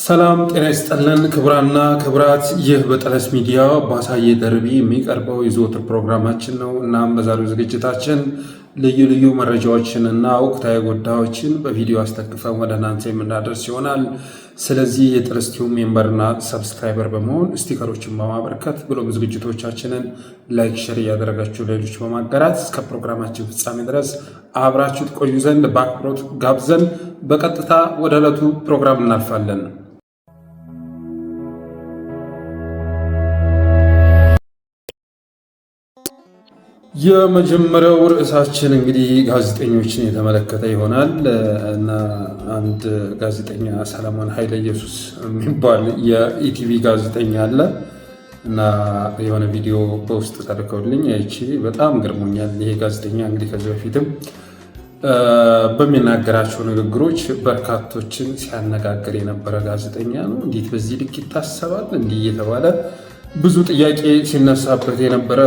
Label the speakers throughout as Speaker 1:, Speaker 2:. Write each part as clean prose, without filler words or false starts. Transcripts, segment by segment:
Speaker 1: ሰላም ጤና ይስጥልን ክቡራና ክቡራት፣ ይህ በጠለስ ሚዲያ ባሳየ ደርቢ የሚቀርበው የዘወትር ፕሮግራማችን ነው። እናም በዛሬው ዝግጅታችን ልዩ ልዩ መረጃዎችንና ወቅታዊ ጉዳዮችን በቪዲዮ አስተክፈን ወደ እናንተ የምናደርስ ይሆናል። ስለዚህ የጠለስ ቲዩብ ሜምበርና ሰብስክራይበር በመሆን ስቲከሮችን በማበርከት ብሎም ዝግጅቶቻችንን ላይክ፣ ሼር እያደረጋችሁ ሌሎች በማጋራት እስከ ፕሮግራማችን ፍጻሜ ድረስ አብራችሁ ትቆዩ ዘንድ በአክብሮት ጋብዘን በቀጥታ ወደ ዕለቱ ፕሮግራም እናልፋለን። የመጀመሪያው ርዕሳችን እንግዲህ ጋዜጠኞችን የተመለከተ ይሆናል እና አንድ ጋዜጠኛ ሰለሞን ኃይለ ኢየሱስ የሚባል የኢቲቪ ጋዜጠኛ አለ እና የሆነ ቪዲዮ በውስጥ ተልከውልኝ አይቼ በጣም ገርሞኛል። ይሄ ጋዜጠኛ እንግዲህ ከዚህ በፊትም በሚናገራቸው ንግግሮች በርካቶችን ሲያነጋግር የነበረ ጋዜጠኛ ነው። እንዴት በዚህ ልክ ይታሰባል እንዲህ እየተባለ ብዙ ጥያቄ ሲነሳበት የነበረ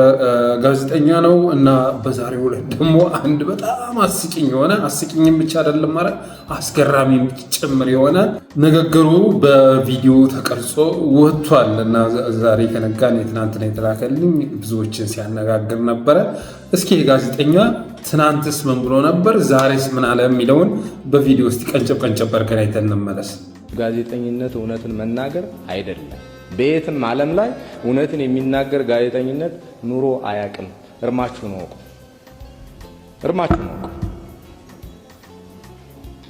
Speaker 1: ጋዜጠኛ ነው እና በዛሬው ዕለት ደግሞ አንድ በጣም አስቂኝም ብቻ አይደለም ማለት አስገራሚም ጭምር የሆነ ንግግሩ በቪዲዮ ተቀርጾ ወጥቷል እና ዛሬ ከነጋን የትናንትና የተላከልኝ ብዙዎችን ሲያነጋግር ነበረ። እስኪ ጋዜጠኛ ትናንትስ ምን ብሎ ነበር፣ ዛሬስ ምን አለ የሚለውን በቪዲዮ ውስጥ ቀንጨብ አድርገን አይተን እንመለስ።
Speaker 2: ጋዜጠኝነት እውነትን መናገር አይደለም። በየትም ዓለም ላይ እውነትን የሚናገር ጋዜጠኝነት ኑሮ አያውቅም። እርማችሁን ወቁ።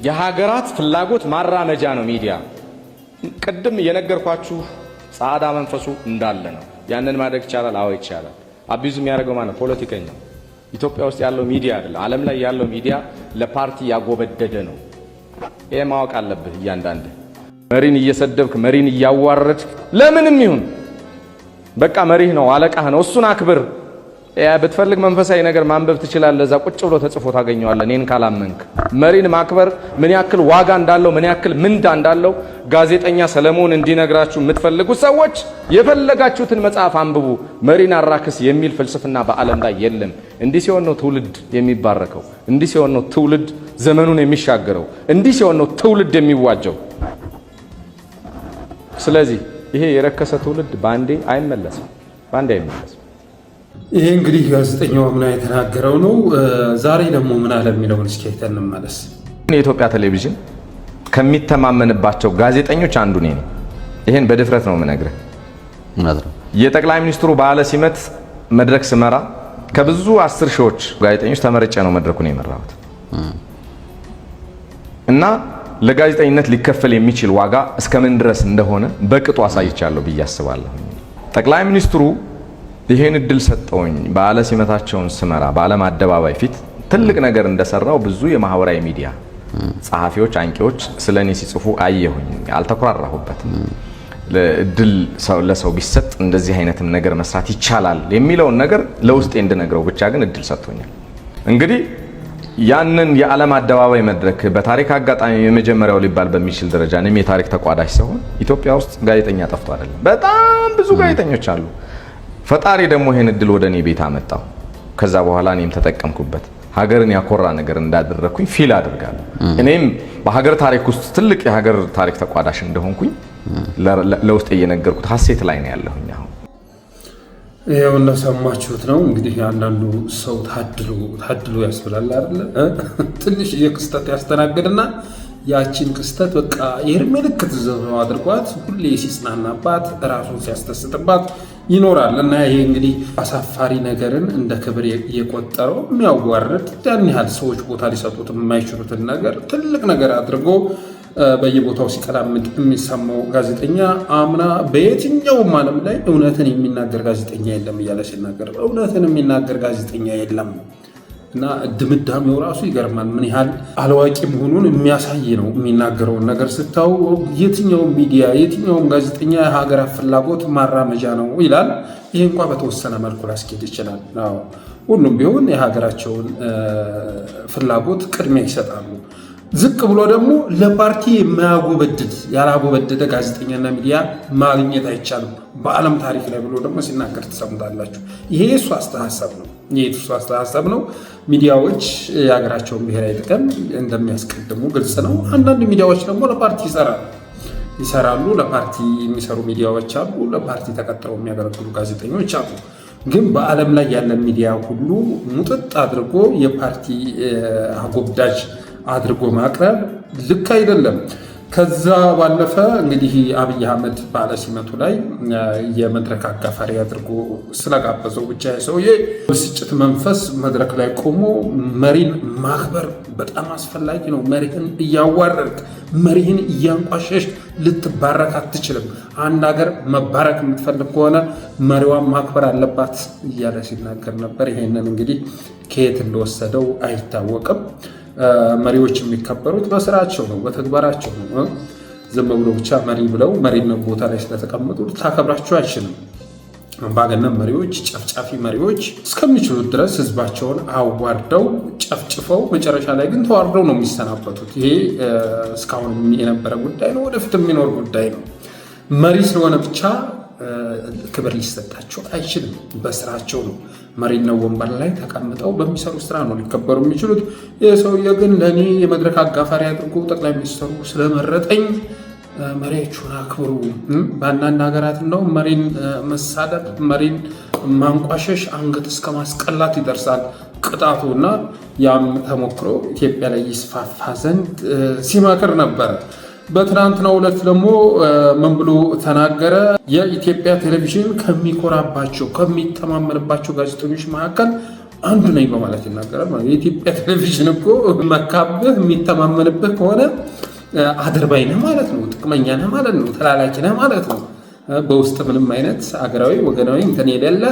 Speaker 2: የሀገራት ፍላጎት ማራመጃ ነው ሚዲያ። ቅድም የነገርኳችሁ ጻዕዳ መንፈሱ እንዳለ ነው። ያንን ማድረግ ይቻላል? አዎ ይቻላል። አቢዙ የሚያደርገው ማለት ፖለቲከኛ ኢትዮጵያ ውስጥ ያለው ሚዲያ አይደለም። ዓለም ላይ ያለው ሚዲያ ለፓርቲ ያጎበደደ ነው። ይሄ ማወቅ አለብህ እያንዳንዱ። መሪን እየሰደብክ መሪን እያዋረድክ ለምንም ይሁን በቃ መሪህ ነው፣ አለቃህ ነው፣ እሱን አክብር። ብትፈልግ መንፈሳዊ ነገር ማንበብ ትችላለህ። እዛ ቁጭ ብሎ ተጽፎ ታገኘዋለህ። እኔን ካላመንክ መሪን ማክበር ምን ያክል ዋጋ እንዳለው ምን ያክል ምንዳ እንዳለው ጋዜጠኛ ሰለሞን እንዲነግራችሁ የምትፈልጉት ሰዎች የፈለጋችሁትን መጽሐፍ አንብቡ። መሪን አራክስ የሚል ፍልስፍና በዓለም ላይ የለም። እንዲህ ሲሆን ነው ትውልድ የሚባረከው። እንዲህ ሲሆን ነው ትውልድ ዘመኑን የሚሻገረው። እንዲህ ሲሆን ነው ትውልድ የሚዋጀው። ስለዚህ ይሄ የረከሰ ትውልድ ባንዴ አይመለስም።
Speaker 1: ይሄ እንግዲህ ጋዜጠኛው ምን የተናገረው ነው። ዛሬ ደግሞ ምን አለ የሚለውን እስኪ አይተን እንመለስ።
Speaker 2: የኢትዮጵያ ቴሌቪዥን ከሚተማመንባቸው ጋዜጠኞች አንዱ ነኝ። ይሄን በድፍረት ነው የምነግርህ። የጠቅላይ ሚኒስትሩ በዓለ ሲመት መድረክ ስመራ ከብዙ 10 ሺዎች ጋዜጠኞች ተመርጬ ነው መድረኩን የመራሁት እና ለጋዜጠኝነት ሊከፈል የሚችል ዋጋ እስከምን ድረስ እንደሆነ በቅጡ አሳይቻለሁ ብዬ አስባለሁ። ጠቅላይ ሚኒስትሩ ይሄን እድል ሰጠውኝ በዓለ ሲመታቸውን ስመራ በዓለም አደባባይ ፊት ትልቅ ነገር እንደሰራው ብዙ የማህበራዊ ሚዲያ ጸሐፊዎች፣ አንቂዎች ስለኔ ሲጽፉ አየሁኝ። አልተኮራራሁበትም። እድል ለሰው ቢሰጥ እንደዚህ አይነትም ነገር መስራት ይቻላል የሚለውን ነገር ለውስጤ እንድነግረው ብቻ ግን እድል ሰጥቶኛል። እንግዲህ ያንን የዓለም አደባባይ መድረክ በታሪክ አጋጣሚ የመጀመሪያው ሊባል በሚችል ደረጃ እኔም የታሪክ ተቋዳሽ ሲሆን ኢትዮጵያ ውስጥ ጋዜጠኛ ጠፍቶ አይደለም፣ በጣም ብዙ ጋዜጠኞች አሉ። ፈጣሪ ደግሞ ይሄን እድል ወደ እኔ ቤት አመጣው። ከዛ በኋላ እኔም ተጠቀምኩበት። ሀገርን ያኮራ ነገር እንዳደረኩኝ ፊል አድርጋለሁ። እኔም በሀገር ታሪክ ውስጥ ትልቅ የሀገር ታሪክ ተቋዳሽ እንደሆንኩኝ ለውስጥ እየነገርኩት ሀሴት ላይ ነው ያለሁኝ። አሁን
Speaker 1: ይሄው እንደሰማችሁት ነው እንግዲህ አንዳንዱ ሰው ታድሎ ያስብላል አይደል? ትንሽ የክስተት ያስተናግድና ያቺን ክስተት በቃ የእድሜ ልክ ትዘው አድርጓት ሁሌ ሲጽናናባት ራሱን ሲያስተስትባት ይኖራል እና ይሄ እንግዲህ አሳፋሪ ነገርን እንደ ክብር የቆጠረው የሚያዋርድ ያን ያህል ሰዎች ቦታ ሊሰጡት የማይችሉትን ነገር ትልቅ ነገር አድርጎ በየቦታው ሲቀላምድ የሚሰማው ጋዜጠኛ አምና በየትኛውም ዓለም ላይ እውነትን የሚናገር ጋዜጠኛ የለም እያለ ሲናገር እውነትን የሚናገር ጋዜጠኛ የለም እና ድምዳሜው ራሱ ይገርማል። ምን ያህል አላዋቂ መሆኑን የሚያሳይ ነው። የሚናገረውን ነገር ስታው የትኛውም ሚዲያ የትኛውም ጋዜጠኛ የሀገራት ፍላጎት ማራመጃ ነው ይላል። ይህ እንኳ በተወሰነ መልኩ ላስኬድ ይችላል። ሁሉም ቢሆን የሀገራቸውን ፍላጎት ቅድሚያ ይሰጣሉ። ዝቅ ብሎ ደግሞ ለፓርቲ የማያጎበድድ ያላጎበደደ ጋዜጠኛና ሚዲያ ማግኘት አይቻልም በዓለም ታሪክ ላይ ብሎ ደግሞ ሲናገር ተሰምታላችሁ። ይሄ የሱ አስተሳሰብ ነው። ሚዲያዎች የሀገራቸውን ብሔራዊ ጥቅም እንደሚያስቀድሙ ግልጽ ነው። አንዳንድ ሚዲያዎች ደግሞ ለፓርቲ ይሰራሉ። ይሰራሉ። ለፓርቲ የሚሰሩ ሚዲያዎች አሉ፣ ለፓርቲ ተቀጥረው የሚያገለግሉ ጋዜጠኞች አሉ። ግን በዓለም ላይ ያለ ሚዲያ ሁሉ ሙጥጥ አድርጎ የፓርቲ አጎብዳጅ አድርጎ ማቅረብ ልክ አይደለም። ከዛ ባለፈ እንግዲህ አብይ አህመድ ባለ ሲመቱ ላይ የመድረክ አጋፋሪ አድርጎ ስለጋበዘው ብቻ ሰውዬ ብስጭት መንፈስ መድረክ ላይ ቆሞ መሪን ማክበር በጣም አስፈላጊ ነው። መሪህን እያዋረድክ መሪህን እያንቋሸሽ ልትባረክ አትችልም። አንድ ሀገር መባረክ የምትፈልግ ከሆነ መሪዋን ማክበር አለባት እያለ ሲናገር ነበር። ይሄንን እንግዲህ ከየት እንደወሰደው አይታወቅም። መሪዎች የሚከበሩት በስራቸው ነው፣ በተግባራቸው ነው። ዝም ብሎ ብቻ መሪ ብለው መሪነት ቦታ ላይ ስለተቀመጡ ልታከብራቸው አይችልም። አምባገነን መሪዎች፣ ጨፍጫፊ መሪዎች እስከሚችሉት ድረስ ህዝባቸውን አዋርደው ጨፍጭፈው መጨረሻ ላይ ግን ተዋርደው ነው የሚሰናበቱት። ይሄ እስካሁን የነበረ ጉዳይ ነው፣ ወደፊት የሚኖር ጉዳይ ነው። መሪ ስለሆነ ብቻ ክብር ሊሰጣቸው አይችልም። በስራቸው ነው። መሪነት ወንበር ላይ ተቀምጠው በሚሰሩ ስራ ነው ሊከበሩ የሚችሉት። ይህ ሰውዬ ግን ለእኔ የመድረክ አጋፋሪ አድርጎ ጠቅላይ ሚኒስትሩ ስለመረጠኝ መሪያችሁን አክብሩ። በአንዳንድ ሀገራት ነው መሪን መሳደብ፣ መሪን ማንቋሸሽ አንገት እስከ ማስቀላት ይደርሳል ቅጣቱ እና ያም ተሞክሮ ኢትዮጵያ ላይ ይስፋፋ ዘንድ ሲመክር ነበረ። በትናንትናው ዕለት ደግሞ ምን ብሎ ተናገረ? የኢትዮጵያ ቴሌቪዥን ከሚኮራባቸው ከሚተማመንባቸው ጋዜጠኞች መካከል አንዱ ነኝ በማለት ይናገራል። የኢትዮጵያ ቴሌቪዥን እኮ መካብህ የሚተማመንብህ ከሆነ አድርባይ ነህ ማለት ነው፣ ጥቅመኛ ነህ ማለት ነው፣ ተላላኪ ነህ ማለት ነው። በውስጥ ምንም አይነት አገራዊ ወገናዊ እንትን የሌለ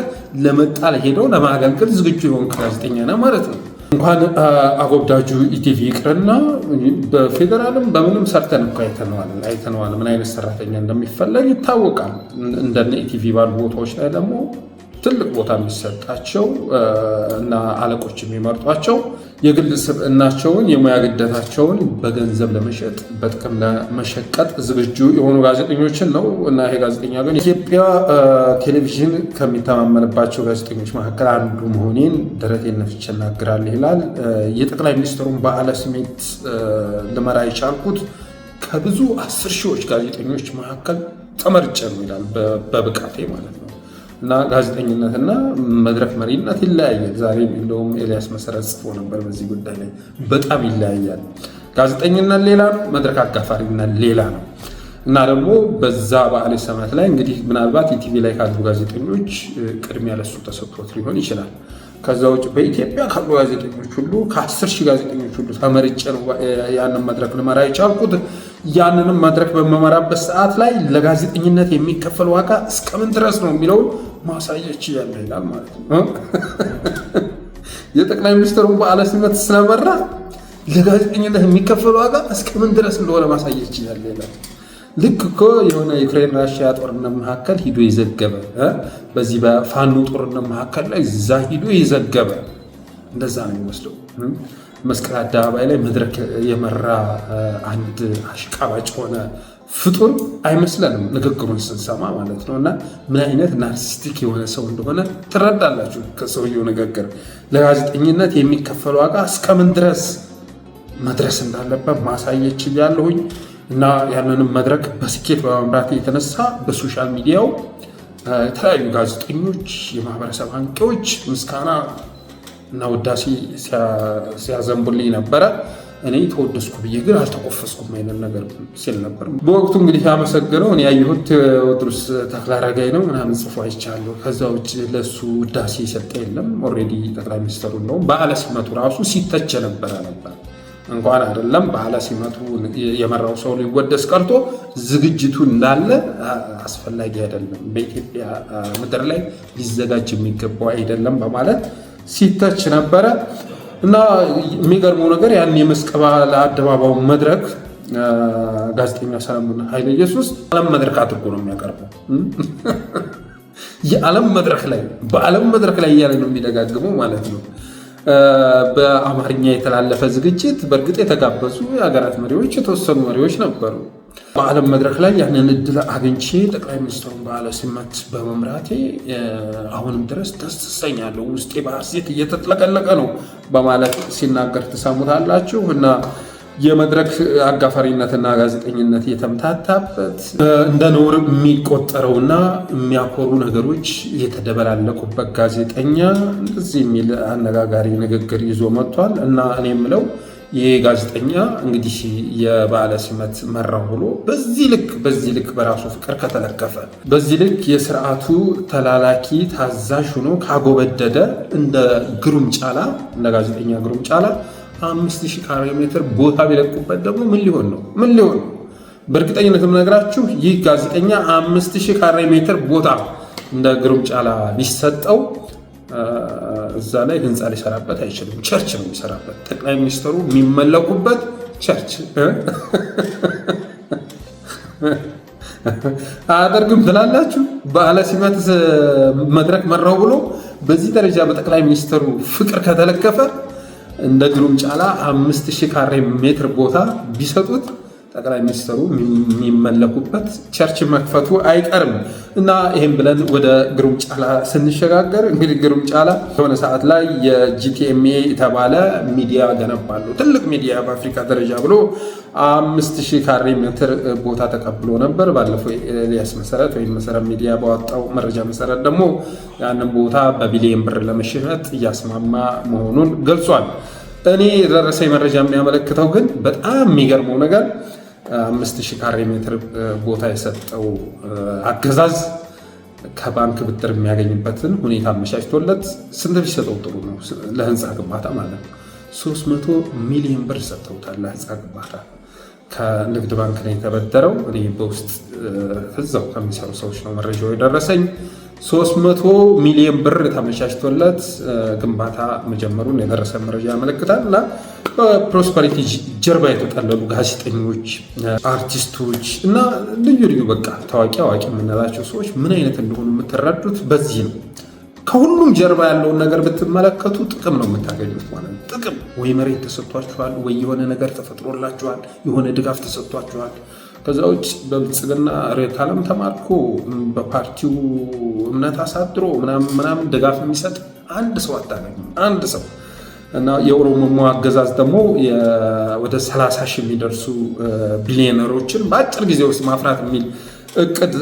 Speaker 1: ለመጣል ሄደው ለማገልገል ዝግጁ የሆንክ ጋዜጠኛ ነህ ማለት ነው። እንኳን አጎብዳጁ ኢቲቪ ይቅርና በፌዴራልም በምንም ሰርተን እኮ አይተነዋል። ምን አይነት ሰራተኛ እንደሚፈለግ ይታወቃል። እንደነ ኢቲቪ ባሉ ቦታዎች ላይ ደግሞ ትልቅ ቦታ የሚሰጣቸው እና አለቆች የሚመርጧቸው የግል ስብዕናቸውን የሙያ ግዴታቸውን በገንዘብ ለመሸጥ በጥቅም ለመሸቀጥ ዝግጁ የሆኑ ጋዜጠኞችን ነው። እና ይሄ ጋዜጠኛ ግን ኢትዮጵያ ቴሌቪዥን ከሚተማመንባቸው ጋዜጠኞች መካከል አንዱ መሆኔን ደረቴን ነፍቼ እናገራለሁ ይላል። የጠቅላይ ሚኒስትሩን በዓለ ሲመት ልመራ የቻልኩት ከብዙ 10 ሺዎች ጋዜጠኞች መካከል ተመርጬ ነው ይላል። በብቃቴ ማለት ነው። እና ጋዜጠኝነትና መድረክ መሪነት ይለያያል። ዛሬ እንደውም ኤልያስ መሰረት ጽፎ ነበር በዚህ ጉዳይ ላይ። በጣም ይለያያል። ጋዜጠኝነት ሌላ ነው፣ መድረክ አጋፋሪነት ሌላ ነው። እና ደግሞ በዛ በዓለ ሲመት ላይ እንግዲህ ምናልባት ኢቲቪ ላይ ካሉ ጋዜጠኞች ቅድሚያ ለሱ ተሰጥቶት ሊሆን ይችላል። ከዛ ውጭ በኢትዮጵያ ካሉ ጋዜጠኞች ሁሉ ከ10 ሺህ ጋዜጠኞች ሁሉ ተመርጬ ነው ያንን መድረክ ልመራ የቻልኩት። ያንንም መድረክ በመመራበት ሰዓት ላይ ለጋዜጠኝነት የሚከፈል ዋጋ እስከምን ድረስ ነው የሚለውን ማሳየች ያለ ይላል ማለት ነው። የጠቅላይ ሚኒስትሩን በዓለ ሲመት ስለመራ ለጋዜጠኝነት የሚከፈል ዋጋ እስከምን ድረስ እንደሆነ ማሳየች ያለ ይላል። ልክ እኮ የሆነ ዩክሬን ራሽያ ጦርነት መካከል ሂዶ የዘገበ በዚህ በፋኖ ጦርነት መካከል ላይ እዛ ሂዶ የዘገበ እንደዛ ነው የሚመስለው። መስቀል አደባባይ ላይ መድረክ የመራ አንድ አሽቃባጭ ሆነ ፍጡር አይመስለንም ንግግሩን ስንሰማ ማለት ነው። እና ምን አይነት ናርሲስቲክ የሆነ ሰው እንደሆነ ትረዳላችሁ ከሰውየው ንግግር። ለጋዜጠኝነት የሚከፈል ዋጋ እስከምን ድረስ መድረስ እንዳለበት ማሳየች ያለሁኝ። እና ያንንም መድረክ በስኬት በመምራት የተነሳ በሶሻል ሚዲያው የተለያዩ ጋዜጠኞች፣ የማህበረሰብ አንቂዎች ምስጋና እና ውዳሴ ሲያዘንቡልኝ ነበረ። እኔ ተወደስኩ ብዬ ግን አልተቆፈስኩም አይነት ነገር ሲል ነበር። በወቅቱ እንግዲህ ያመሰግነው እኔ ያየሁት ቴዎድሮስ ተክለአረጋይ ነው ምናምን ጽፎ አይቻለሁ። ከዛ ውጭ ለሱ ውዳሴ የሰጠ የለም። ኦልሬዲ ጠቅላይ ሚኒስትሩ ነው በዓለ ሲመቱ ራሱ ሲተች ነበር። እንኳን አይደለም በዓለ ሲመቱ የመራው ሰው ሊወደስ ቀርቶ ዝግጅቱ እንዳለ አስፈላጊ አይደለም፣ በኢትዮጵያ ምድር ላይ ሊዘጋጅ የሚገባው አይደለም በማለት ሲተች ነበረ። እና የሚገርመው ነገር ያን የመስቀል አደባባዩ መድረክ ጋዜጠኛ ሰለሞን ኃይለ ኢየሱስ ዓለም መድረክ አድርጎ ነው የሚያቀርበው። የዓለም መድረክ ላይ በዓለም መድረክ ላይ እያለ ነው የሚደጋግመው ማለት ነው። በአማርኛ የተላለፈ ዝግጅት በእርግጥ የተጋበዙ የሀገራት መሪዎች የተወሰኑ መሪዎች ነበሩ። በዓለም መድረክ ላይ ያንን እድል አግኝቼ ጠቅላይ ሚኒስትሩን በዓለ ሲመት በመምራቴ አሁንም ድረስ ደስ እሰኛለሁ፣ ውስጤ በሐሴት እየተጥለቀለቀ ነው በማለት ሲናገር ትሰሙታላችሁ። እና የመድረክ አጋፋሪነትና ጋዜጠኝነት የተምታታበት እንደ ነውር የሚቆጠረውና የሚያኮሩ ነገሮች የተደበላለቁበት ጋዜጠኛ እንደዚህ የሚል አነጋጋሪ ንግግር ይዞ መጥቷል። እና እኔ የምለው ይህ ጋዜጠኛ እንግዲህ የበዓለ ሲመት መራው ብሎ በዚህ ልክ በራሱ ፍቅር ከተለከፈ፣ በዚህ ልክ የስርዓቱ ተላላኪ ታዛዥ ሆኖ ካጎበደደ እንደ ግሩም ጫላ እንደ ጋዜጠኛ ግሩም ጫላ 5000 ካሬ ሜትር ቦታ ቢለቁበት ደግሞ ምን ሊሆን ነው? በእርግጠኝነት የምነግራችሁ ይህ ጋዜጠኛ 5000 ካሬ ሜትር ቦታ እንደ ግሩም ጫላ ቢሰጠው እዛ ላይ ህንፃ ሊሰራበት አይችልም። ቸርች ነው የሚሰራበት። ጠቅላይ ሚኒስትሩ የሚመለኩበት ቸርች አያደርግም ትላላችሁ? በዓለ ሲመት መድረክ መራው ብሎ በዚህ ደረጃ በጠቅላይ ሚኒስትሩ ፍቅር ከተለከፈ እንደ ግሩም ጫላ 5000 ካሬ ሜትር ቦታ ቢሰጡት ጠቅላይ ሚኒስትሩ የሚመለኩበት ቸርች መክፈቱ አይቀርም። እና ይህም ብለን ወደ ግሩም ጫላ ስንሸጋገር እንግዲህ ግሩም ጫላ የሆነ ሰዓት ላይ የጂቲኤምኤ የተባለ ሚዲያ ገነባሉ፣ ትልቅ ሚዲያ በአፍሪካ ደረጃ ብሎ 5000 ካሬ ሜትር ቦታ ተቀብሎ ነበር። ባለፈው ኤልያስ መሰረት ወይም መሰረት ሚዲያ ባወጣው መረጃ መሰረት ደግሞ ያንን ቦታ በቢሊየን ብር ለመሸጥ እያስማማ መሆኑን ገልጿል። እኔ የደረሰኝ መረጃ የሚያመለክተው ግን በጣም የሚገርመው ነገር 5000 ካሬ ሜትር ቦታ የሰጠው አገዛዝ ከባንክ ብድር የሚያገኝበትን ሁኔታ አመቻችቶለት ስንት ቢሰጠው ጥሩ ነው? ለህንፃ ግንባታ ማለት ነው 300 ሚሊዮን ብር ሰጥተውታል ለህንፃ ግንባታ። ከንግድ ባንክ ነው የተበደረው። እኔ በውስጥ እዛው ከሚሰሩ ሰዎች ነው መረጃው የደረሰኝ። 300 ሚሊዮን ብር ተመቻችቶለት ግንባታ መጀመሩን የደረሰ መረጃ ያመለክታል። እና በፕሮስፐሪቲ ጀርባ የተጠለሉ ጋዜጠኞች፣ አርቲስቶች እና ልዩ በቃ ታዋቂ አዋቂ የምንላቸው ሰዎች ምን አይነት እንደሆኑ የምትረዱት በዚህ ነው። ከሁሉም ጀርባ ያለውን ነገር ብትመለከቱ ጥቅም ነው የምታገኙት ማለት ነው። ጥቅም ወይ መሬት ተሰጥቷችኋል፣ ወይ የሆነ ነገር ተፈጥሮላችኋል፣ የሆነ ድጋፍ ተሰጥቷችኋል። ከዛ ውጭ በብልጽግና ርዕዮተ ዓለም ተማርኮ በፓርቲው እምነት አሳድሮ ምናምን ድጋፍ የሚሰጥ አንድ ሰው አታገኙም፣ አንድ ሰው። እና የኦሮሞ አገዛዝ ደግሞ ወደ 30 ሺህ የሚደርሱ ቢሊዮነሮችን በአጭር ጊዜ ውስጥ ማፍራት የሚል እቅድ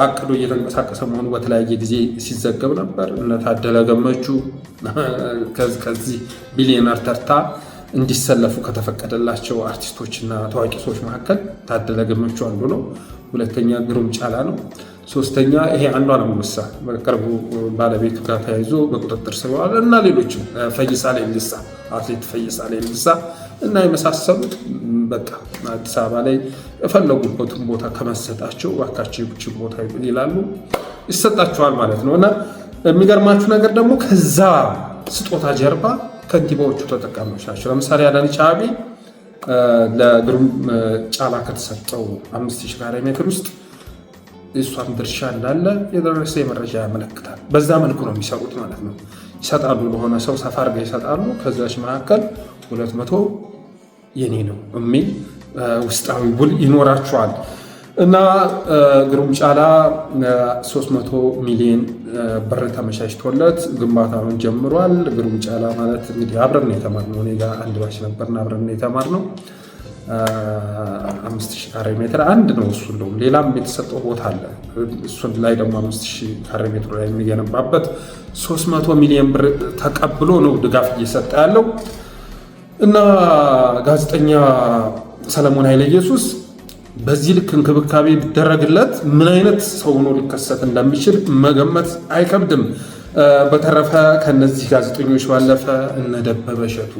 Speaker 1: አቅዶ እየተንቀሳቀሰ መሆኑ በተለያየ ጊዜ ሲዘገብ ነበር። እነ ታደለ ገመቹ ከዚህ ቢሊዮነር ተርታ እንዲሰለፉ ከተፈቀደላቸው አርቲስቶችና ታዋቂ ሰዎች መካከል ታደለ ገመቹ አንዱ ነው። ሁለተኛ ግሩም ጫላ ነው። ሶስተኛ ይሄ አንዷለም ጎሳ በቅርቡ ባለቤቱ ጋር ተያይዞ በቁጥጥር ስር ዋለ እና ሌሎችም ፈይሳ ሌሊሳ፣ አትሌት ፈይሳ ሌሊሳ እና የመሳሰሉት በቃ አዲስ አበባ ላይ የፈለጉበትን ቦታ ከመሰጣቸው እባካችሁ ይህችን ቦታ ይላሉ፣ ይሰጣቸዋል ማለት ነው። እና የሚገርማችሁ ነገር ደግሞ ከዛ ስጦታ ጀርባ ከንቲባዎቹ ተጠቃሚዎች ናቸው። ለምሳሌ አዳነች አቤቤ ለግሩም ጫላ ከተሰጠው 5000 ካሬ ሜትር ውስጥ የእሷን ድርሻ እንዳለ የደረሰ መረጃ ያመለክታል። በዛ መልኩ ነው የሚሰሩት ማለት ነው። ይሰጣሉ፣ ለሆነ ሰው ሰፋ አድርገው ይሰጣሉ። ከዛች መካከል 200 የኔ ነው የሚል ውስጣዊ ውል ይኖራቸዋል። እና ግሩም ጫላ 300 ሚሊዮን ብር ተመቻችቶለት ግንባታውን ጀምሯል። ግሩም ጫላ ማለት እንግዲህ አብረን ነው የተማርነው፣ እኔ ጋር አንድ ባች ነበርና አብረን ነው የተማርነው። 5000 ካሬ ሜትር አንድ ነው እሱ። እንደውም ሌላም የተሰጠው ቦታ አለ። እሱን ላይ ደግሞ 5000 ካሬ ሜትር ላይ የሚገነባበት 300 ሚሊዮን ብር ተቀብሎ ነው ድጋፍ እየሰጠ ያለው። እና ጋዜጠኛ ሰለሞን ኃይለ ኢየሱስ በዚህ ልክ እንክብካቤ ቢደረግለት ምን አይነት ሰው ሆኖ ሊከሰት እንደሚችል መገመት አይከብድም። በተረፈ ከነዚህ ጋዜጠኞች ባለፈ እነ ደበበ እሸቱ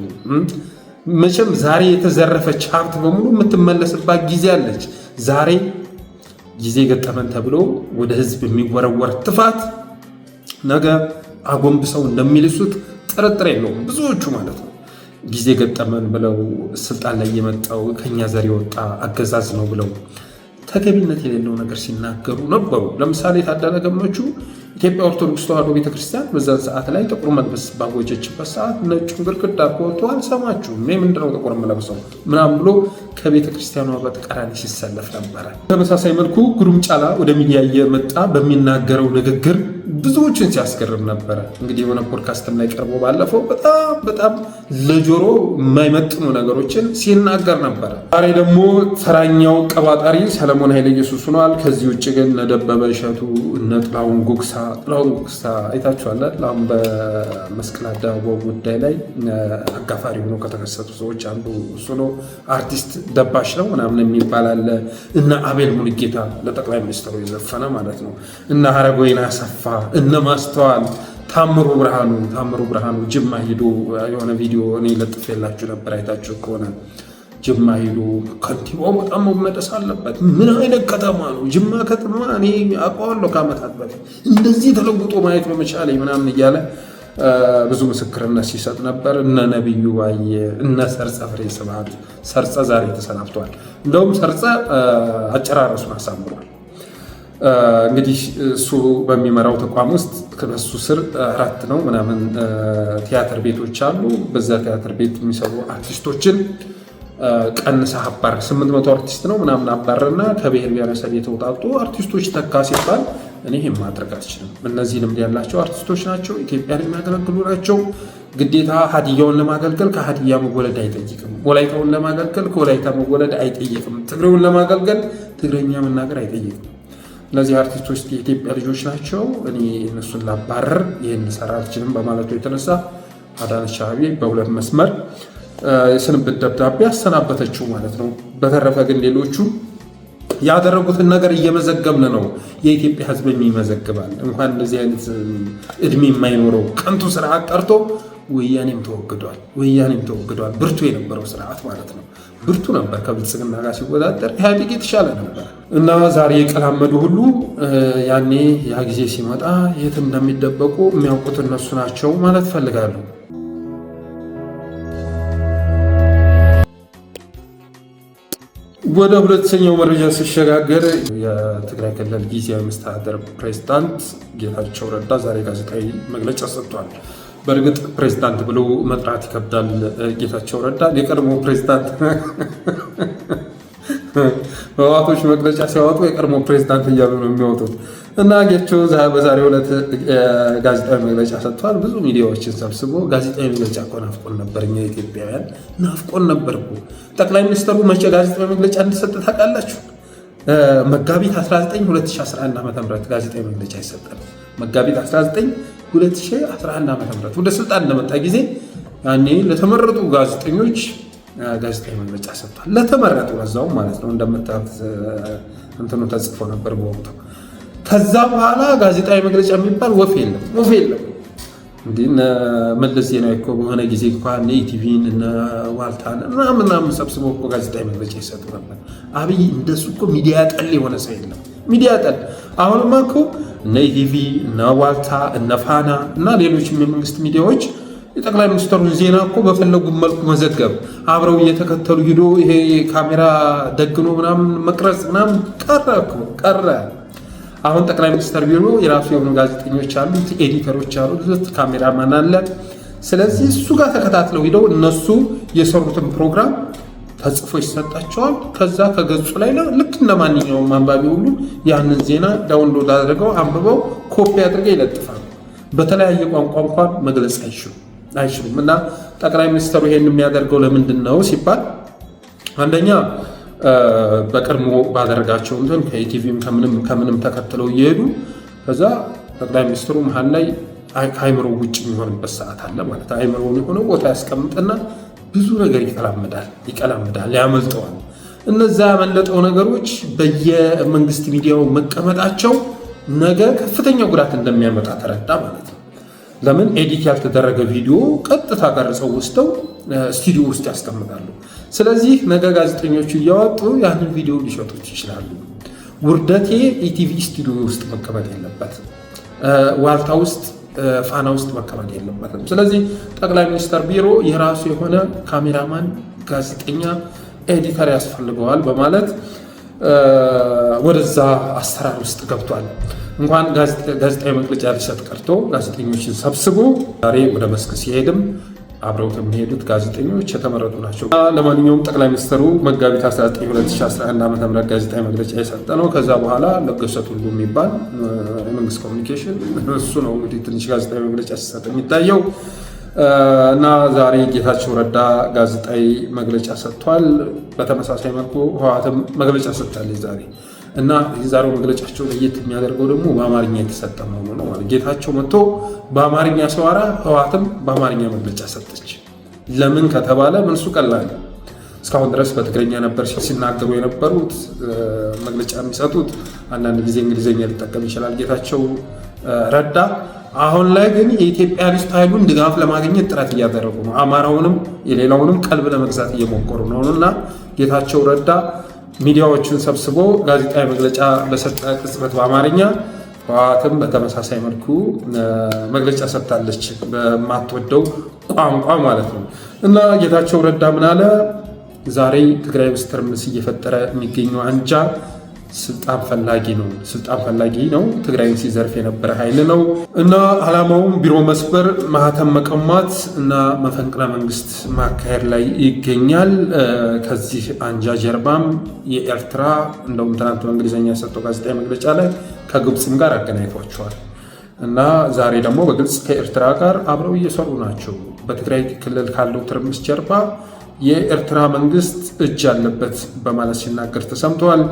Speaker 1: መቼም ዛሬ የተዘረፈች ሀብት በሙሉ የምትመለስባት ጊዜ አለች። ዛሬ ጊዜ ገጠመን ተብሎ ወደ ህዝብ የሚወረወር ትፋት ነገ አጎንብሰው እንደሚልሱት ጥርጥር የለውም ብዙዎቹ ማለት ነው። ጊዜ ገጠመን ብለው ስልጣን ላይ የመጣው ከኛ ዘር የወጣ አገዛዝ ነው ብለው ተገቢነት የሌለው ነገር ሲናገሩ ነበሩ። ለምሳሌ ታደለ ገመቹ ኢትዮጵያ ኦርቶዶክስ ተዋሕዶ ቤተክርስቲያን በዛን ሰዓት ላይ ጥቁር መልበስ ባወጀችበት ሰዓት ነጩን ግድግዳ ወጥቶ አልሰማችሁም፣ ምንድነው ጥቁር የምለብሰው ምናምን ብሎ ከቤተክርስቲያኗ በተቃራኒ ሲሰለፍ ነበረ። በተመሳሳይ መልኩ ግሩም ጫላ ወደ ሚዲያ እየመጣ በሚናገረው ንግግር ብዙዎችን ሲያስገርም ነበረ። እንግዲህ የሆነ ፖድካስትም ላይ ቀርቦ ባለፈው በጣም ለጆሮ የማይመጥኑ ነገሮችን ሲናገር ነበረ። ዛሬ ደግሞ ተራኛው ቀባጣሪ ሰለሞን ኃይለ ኢየሱስ ሆኗል። ከዚህ ውጭ ግን እነ ደበበ እሸቱ፣ እነ ጥላሁን ጉግሳ አይታችኋል። አሁን በመስቀል አደባባዩ ጉዳይ ላይ አጋፋሪ ሆኖ ከተከሰቱ ሰዎች አንዱ እሱ ነው። አርቲስት ደባሽ ነው ምናምን የሚባል አለ። እነ አቤል ሙሉጌታ ለጠቅላይ ሚኒስትሩ የዘፈነ ማለት ነው። እነ ሀረጎይና አሰፋ፣ እነ ማስተዋል፣ ታምሩ ብርሃኑ ጅማ ሂዶ የሆነ ቪዲዮ እኔ ለጥፌላችሁ ነበር አይታችሁ ከሆነ ጅማ ሂዶ ከንቲባው በጣም መመለስ አለበት። ምን አይነት ከተማ ነው ጅማ ከተማ? እኔ አውቀዋለሁ ከዓመታት በፊት እንደዚህ ተለውጦ ማየት በመቻሌ ምናምን እያለ ብዙ ምስክርነት ሲሰጥ ነበር። እነ ነቢዩ ባየ፣ እነ ሰርጸ ፍሬ ስብሐት። ሰርጸ ዛሬ ተሰናብቷል። እንደውም ሰርጸ አጨራረሱን አሳምሯል። እንግዲህ እሱ በሚመራው ተቋም ውስጥ ከበሱ ስር 4 ነው ምናምን ቲያትር ቤቶች አሉ። በዛ ቲያትር ቤት የሚሰሩ አርቲስቶችን ቀንሰህ አባር 800 አርቲስት ነው ምናምን አባርና ከብሔር ብሔረሰብ የተውጣጡ አርቲስቶች ተካ ሲባል እኔ ይሄን ማድረግ አልችልም። እነዚህ ልምድ ያላቸው አርቲስቶች ናቸው፣ ኢትዮጵያን የሚያገለግሉ ናቸው። ግዴታ ሀዲያውን ለማገልገል ከሀዲያ መወለድ አይጠይቅም። ወላይታውን ለማገልገል ከወላይታ መወለድ አይጠይቅም። ትግሬውን ለማገልገል ትግረኛ መናገር አይጠይቅም። እነዚህ አርቲስቶች የኢትዮጵያ ልጆች ናቸው። እኔ እነሱን ላባረር ይህን ሰራ አልችልም በማለቱ የተነሳ አዳነች አቤቤ በ2 መስመር የስንብት ደብዳቤ አሰናበተችው ማለት ነው። በተረፈ ግን ሌሎቹ ያደረጉትን ነገር እየመዘገብን ነው። የኢትዮጵያ ሕዝብ ይመዘግባል። እንኳን እንደዚህ አይነት እድሜ የማይኖረው ከንቱ ስርዓት ቀርቶ ወያኔም ተወግዷል። ብርቱ የነበረው ስርዓት ማለት ነው። ብርቱ ነበር። ከብልጽግና ጋር ሲወዳደር ኢህአዴግ የተሻለ ነበር እና ዛሬ የቀላመዱ ሁሉ ያኔ ያ ጊዜ ሲመጣ የት እንደሚደበቁ የሚያውቁት እነሱ ናቸው ማለት ፈልጋለሁ። ወደ ሁለተኛው መረጃ ሲሸጋገር የትግራይ ክልል ጊዜያዊ መስተዳድር ፕሬዝዳንት ጌታቸው ረዳ ዛሬ ጋዜጣዊ መግለጫ ሰጥቷል። በእርግጥ ፕሬዝዳንት ብሎ መጥራት ይከብዳል። ጌታቸው ረዳ የቀድሞ ፕሬዝዳንት ህወሓቶች መግለጫ ሲያወጡ የቀድሞ ፕሬዝዳንት እያሉ ነው የሚወጡት እና ጌታቸው በዛሬው ዕለት ጋዜጣዊ መግለጫ ሰጥቷል። ብዙ ሚዲያዎችን ሰብስቦ ጋዜጣዊ መግለጫ እኮ ናፍቆን ነበር፣ እኛ ኢትዮጵያውያን ናፍቆን ነበር እኮ። ጠቅላይ ሚኒስትሩ መቼ ጋዜጣዊ መግለጫ እንዲሰጥ ታውቃላችሁ? መጋቢት 19 2011 ዓ.ም ጋዜጣዊ መግለጫ ይሰጣል። መጋቢት 19 2011 ዓ.ም ወደ ስልጣን እንደመጣ ጊዜ ያኔ ለተመረጡ ጋዜጠኞች ጋዜጣዊ መግለጫ ሰጥቷል። ለተመረጡ ለዛው ማለት ነው። እንደምታዩት እንትኑ ተጽፎ ነበር በወቅቱ። ከዛ በኋላ ጋዜጣዊ መግለጫ የሚባል ወፍ የለም። እንዲህ መለስ ዜናዊ እኮ በሆነ ጊዜ እንኳን ኢቲቪን እና ዋልታን ምናምን ሰብስበው እኮ ጋዜጣዊ መግለጫ ይሰጡ ነበር። አብይ እንደሱ እኮ ሚዲያ ጠል የሆነ ሰው የለም። ሚዲያ ጠል አሁንማ እኮ እነ ኢቲቪ እነ ዋልታ እነ ፋና እና ሌሎችም የመንግስት ሚዲያዎች የጠቅላይ ሚኒስትሩን ዜና እኮ በፈለጉት መልኩ መዘገብ፣ አብረው እየተከተሉ ሂዶ ይሄ ካሜራ ደግኖ ምናምን መቅረጽ ምናምን ቀረ። አሁን ጠቅላይ ሚኒስትር ቢሮ የራሱ የሆኑ ጋዜጠኞች አሉት፣ ኤዲተሮች አሉት፣ ካሜራማን አለ። ስለዚህ እሱ ጋር ተከታትለው ሂደው እነሱ የሰሩትን ፕሮግራም ተጽፎ ይሰጣቸዋል። ከዛ ከገጹ ላይ ልክ እንደ ማንኛውም አንባቢ ሁሉ ያንን ዜና ዳውንሎድ አድርገው አንብበው ኮፒ አድርገው ይለጥፋሉ። በተለያየ ቋንቋ እንኳን መግለጽ አይችሉም። እና ጠቅላይ ሚኒስትሩ ይሄን የሚያደርገው ለምንድን ነው ሲባል አንደኛ በቀድሞ ባደረጋቸው እንትን ከኢቲቪም ከምንም ተከትለው እየሄዱ ከዛ ጠቅላይ ሚኒስትሩ መሀል ላይ ከአይምሮ ውጭ የሚሆንበት ሰዓት አለ ማለት አይምሮውን የሆነ ቦታ ያስቀምጥና ብዙ ነገር ይቀላምዳል፣ ያመልጠዋል። እነዛ ያመለጠው ነገሮች በየመንግስት ሚዲያው መቀመጣቸው ነገ ከፍተኛ ጉዳት እንደሚያመጣ ተረዳ ማለት ነው። ለምን ኤዲት ያልተደረገ ቪዲዮ ቀጥታ ቀርጸው ወስደው ስቱዲዮ ውስጥ ያስቀምጣሉ። ስለዚህ ነገ ጋዜጠኞቹ እያወጡ ያንን ቪዲዮ ሊሸጡት ይችላሉ። ውርደቴ ኢቲቪ ስቱዲዮ ውስጥ መቀመጥ የለበትም፣ ዋልታ ውስጥ ፋና ውስጥ መቀመጥ የለበትም። ስለዚህ ጠቅላይ ሚኒስትር ቢሮ የራሱ የሆነ ካሜራማን፣ ጋዜጠኛ፣ ኤዲተር ያስፈልገዋል በማለት ወደዛ አሰራር ውስጥ ገብቷል። እንኳን ጋዜጣዊ መግለጫ ሊሰጥ ቀርቶ ጋዜጠኞችን ሰብስቦ ዛሬ ወደ መስክ ሲሄድም አብረውት የሚሄዱት ጋዜጠኞች የተመረጡ ናቸው። ለማንኛውም ጠቅላይ ሚኒስትሩ መጋቢት 19 2011 ዓ.ም ጋዜጣዊ መግለጫ የሰጠ ነው። ከዛ በኋላ ለገሰ ቱሉ የሚባል የመንግስት ኮሚኒኬሽን እሱ ነው እንግዲህ ትንሽ ጋዜጣዊ መግለጫ ሲሰጥ የሚታየው እና ዛሬ ጌታቸው ረዳ ጋዜጣዊ መግለጫ ሰጥቷል። በተመሳሳይ መልኩ ህወሓትም መግለጫ ሰጥታለች ዛሬ እና የዛሬው መግለጫቸው ለየት የሚያደርገው ደግሞ በአማርኛ የተሰጠ መሆኑ ነው። ማለት ጌታቸው መጥቶ በአማርኛ ሲያወራ ህወሓትም በአማርኛ መግለጫ ሰጠች። ለምን ከተባለ መልሱ ቀላል። እስካሁን ድረስ በትግርኛ ነበር ሲናገሩ የነበሩት መግለጫ የሚሰጡት። አንዳንድ ጊዜ እንግሊዝኛ ሊጠቀም ይችላል ጌታቸው ረዳ። አሁን ላይ ግን የኢትዮጵያኒስት ኃይሉን ድጋፍ ለማግኘት ጥረት እያደረጉ ነው። አማራውንም የሌላውንም ቀልብ ለመግዛት እየሞከሩ ነው እና ጌታቸው ረዳ ሚዲያዎችን ሰብስቦ ጋዜጣዊ መግለጫ በሰጠ ቅጽበት በአማርኛ ህወሓትም በተመሳሳይ መልኩ መግለጫ ሰጥታለች፣ በማትወደው ቋንቋ ማለት ነው። እና ጌታቸው ረዳ ምን አለ? ዛሬ ትግራይ ውስጥ ትርምስ እየፈጠረ የሚገኘው አንጃ ስልጣን ፈላጊ ነው። ትግራይን ሲዘርፍ የነበረ ኃይል ነው እና ዓላማውም ቢሮ መስበር፣ ማህተም መቀማት እና መፈንቅለ መንግስት ማካሄድ ላይ ይገኛል። ከዚህ አንጃ ጀርባም የኤርትራ እንደውም ትናንት በእንግሊዝኛ የሰጠው ጋዜጣዊ መግለጫ ላይ ከግብፅም ጋር አገናኝቷቸዋል እና ዛሬ ደግሞ በግልጽ ከኤርትራ ጋር አብረው እየሰሩ ናቸው። በትግራይ ክልል ካለው ትርምስ ጀርባ የኤርትራ መንግስት እጅ ያለበት በማለት ሲናገር ተሰምተዋል።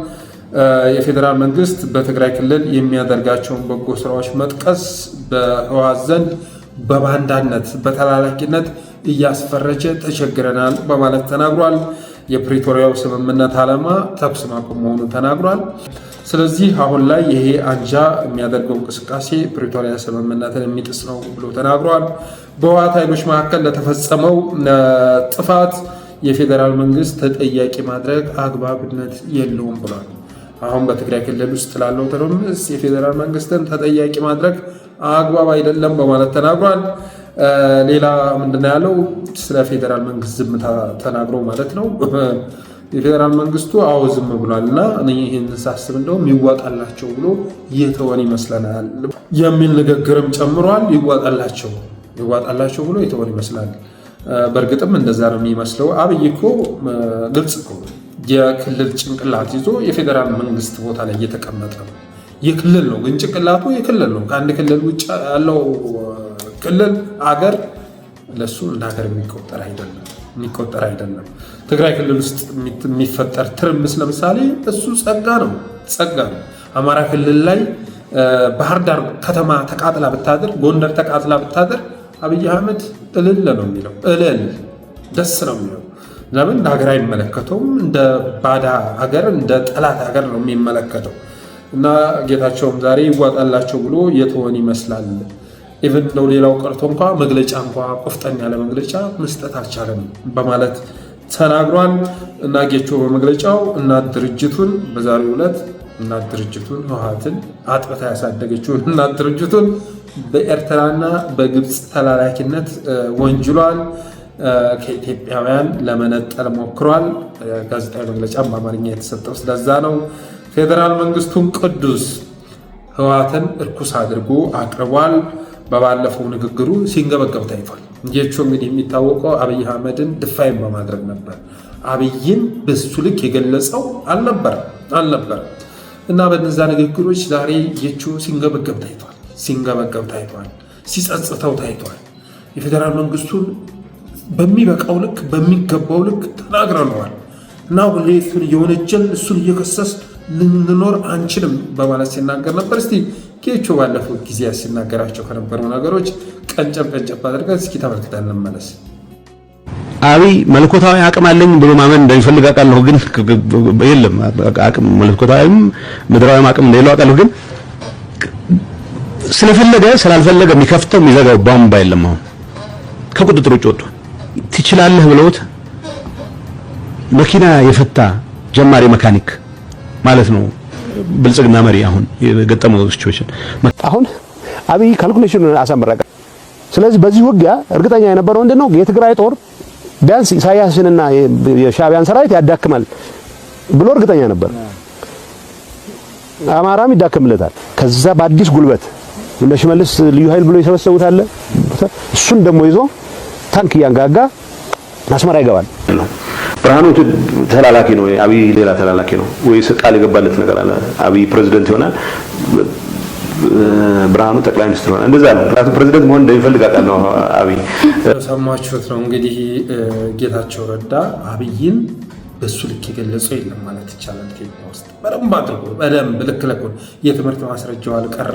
Speaker 1: የፌዴራል መንግስት በትግራይ ክልል የሚያደርጋቸውን በጎ ስራዎች መጥቀስ በህወሓት ዘንድ በባንዳነት በተላላኪነት እያስፈረጀ ተቸግረናል በማለት ተናግሯል። የፕሪቶሪያው ስምምነት ዓላማ ተኩስ ማቆም መሆኑን ተናግሯል። ስለዚህ አሁን ላይ ይሄ አንጃ የሚያደርገው እንቅስቃሴ ፕሪቶሪያ ስምምነትን የሚጥስ ነው ብሎ ተናግሯል። በህወሓት ኃይሎች መካከል ለተፈጸመው ጥፋት የፌዴራል መንግስት ተጠያቂ ማድረግ አግባብነት የለውም ብሏል። አሁን በትግራይ ክልል ውስጥ ላለው ትርምስ የፌዴራል መንግስትን ተጠያቂ ማድረግ አግባብ አይደለም በማለት ተናግሯል። ሌላ ምንድን ነው ያለው? ስለ ፌዴራል መንግስት ዝምታ ተናግሮ ማለት ነው። የፌዴራል መንግስቱ አዎ ዝም ብሏል እና ይህን ሳስብ እንደውም ይዋጣላቸው ብሎ የተወን ይመስለናል የሚል ንግግርም ጨምሯል። ይዋጣላቸው ብሎ የተወን ይመስላል። በእርግጥም እንደዛ ነው የሚመስለው። አብይ እኮ ግልጽ እኮ የክልል ጭንቅላት ይዞ የፌዴራል መንግስት ቦታ ላይ እየተቀመጠ ነው። የክልል ነው ግን ጭንቅላቱ የክልል ነው። ከአንድ ክልል ውጭ ያለው ክልል አገር ለሱ እንደ ሀገር የሚቆጠር አይደለም። ትግራይ ክልል ውስጥ የሚፈጠር ትርምስ ለምሳሌ እሱ ጸጋ ነው። አማራ ክልል ላይ ባህር ዳር ከተማ ተቃጥላ ብታድር፣ ጎንደር ተቃጥላ ብታድር አብይ አህመድ እልል ነው የሚለው። እልል ደስ ነው የሚለው። ለምን እንደ ሀገር አይመለከተውም። እንደ ባዳ ሀገር እንደ ጠላት ሀገር ነው የሚመለከተው። እና ጌታቸውም ዛሬ ይዋጣላቸው ብሎ የተወን ይመስላል። ኢቨን ነው ሌላው ቀርቶ መግለጫ ቆፍጠን ያለ መግለጫ መስጠት አልቻለም በማለት ተናግሯል። እና ጌቾ በመግለጫው እናት ድርጅቱን በዛሬው ዕለት እናት ድርጅቱን ህወሓትን አጥብታ ያሳደገችውን እናት ድርጅቱን በኤርትራና በግብፅ ተላላኪነት ወንጅሏል። ከኢትዮጵያውያን ለመነጠል ሞክሯል። ጋዜጣዊ መግለጫ በአማርኛ የተሰጠው ስለዛ ነው። ፌዴራል መንግስቱን ቅዱስ ህወሓትን እርኩስ አድርጎ አቅርቧል። በባለፈው ንግግሩ ሲንገበገብ ታይቷል። ጌቾ እንግዲህ የሚታወቀው አብይ አህመድን ድፋይም በማድረግ ነበር። አብይን በሱ ልክ የገለጸው አልነበረም እና በነዛ ንግግሮች ዛሬ ጌቾ ሲንገበገብ ታይቷል። ሲጸጽተው ታይቷል። የፌዴራል መንግስቱን በሚበቃው ልክ በሚገባው ልክ ተናግረነዋል እና ሁሌ እሱን እየወነጀል እሱን እየከሰስ ልንኖር አንችልም በማለት ሲናገር ነበር። እስቲ ጌቾ ባለፈው ጊዜ ሲናገራቸው ከነበሩ ነገሮች ቀንጨብ አድርገን እስኪ ተመልክተን እንመለስ።
Speaker 3: አብይ መለኮታዊ አቅም አለኝ ብሎ ማመን እንደሚፈልግ አውቃለሁ፣ ግን የለም አቅም መለኮታዊም ምድራዊም አቅም እንደሌለው አውቃለሁ። ግን ስለፈለገ ስላልፈለገ የሚከፍተው የሚዘጋው ባምባ የለም። አሁን ከቁጥጥር ውጭ ወጥቷል። ትችላለህ ብለውት መኪና የፈታ ጀማሪ መካኒክ ማለት ነው ብልጽግና መሪ አሁን የገጠመው ሲቹዌሽን። አሁን አብይ ካልኩሌሽኑን አሳምረቀ። ስለዚህ በዚህ ውጊያ እርግጠኛ የነበረው ምንድነው የትግራይ ጦር ቢያንስ ኢሳያስንና የሻዕቢያን ሰራዊት ያዳክማል ብሎ እርግጠኛ ነበር። አማራም ይዳክምለታል። ከዛ በአዲስ ጉልበት እነ ሽመልስ ልዩ ኃይል ብሎ ይሰበሰቡታል። እሱን ደግሞ ይዞ ታንክ እያንጋጋ አስመራ ይገባል ነው። ብርሃኑ ተላላኪ ነው፣ አብይ ሌላ ተላላኪ ነው ወይስ ቃል የገባለት ነገር አለ? አብይ ፕሬዝዳንት ይሆናል፣ ብርሃኑ ጠቅላይ ሚኒስትር ይሆናል። እንደዛ ነው። ምክንያቱም ፕሬዝዳንት መሆን እንደሚፈልግ አውቃለሁ። አብይ
Speaker 1: ሰማችሁት ነው እንግዲህ ጌታቸው ረዳ አብይን በሱ ልክ የገለጸው የለም ማለት ይቻላል። ኢትዮጵያ ውስጥ በደንብ አድርጎ በደንብ ልክ ለኩን የትምህርት ማስረጃው አልቀረ